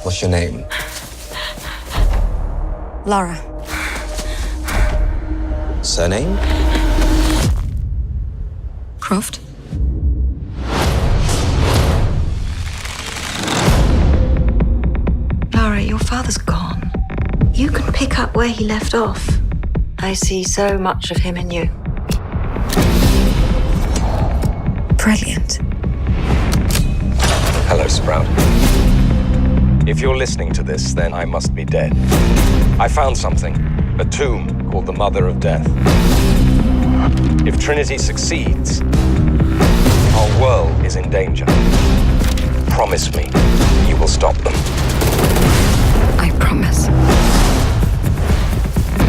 What's your name? Lara. Surname? Croft. Lara, your father's gone. You can pick up where he left off. I see so much of him in you. Brilliant. Hello, Sprout. If you're listening to this, then I must be dead. I found something, a tomb called the Mother of Death. If Trinity succeeds, our world is in danger. Promise me you will stop them. I promise.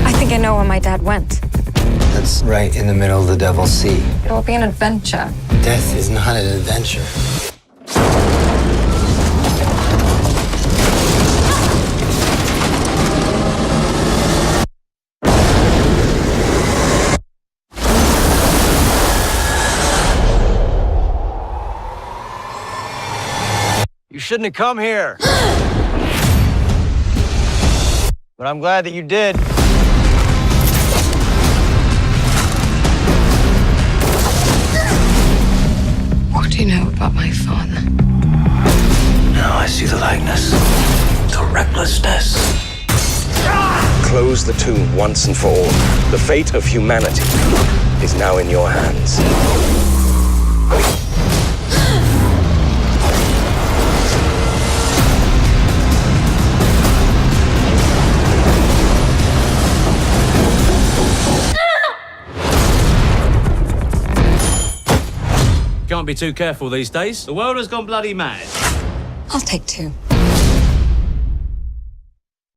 I think I know where my dad went. That's right in the middle of the Devil's Sea. It will be an adventure. Death is not an adventure. You shouldn't have come here. But I'm glad that you did. What do you know about my father? Now I see the likeness, the recklessness. Close the tomb once and for all. The fate of humanity is now in your hands. Can't be too careful these days. The world has gone bloody mad. I'll take two.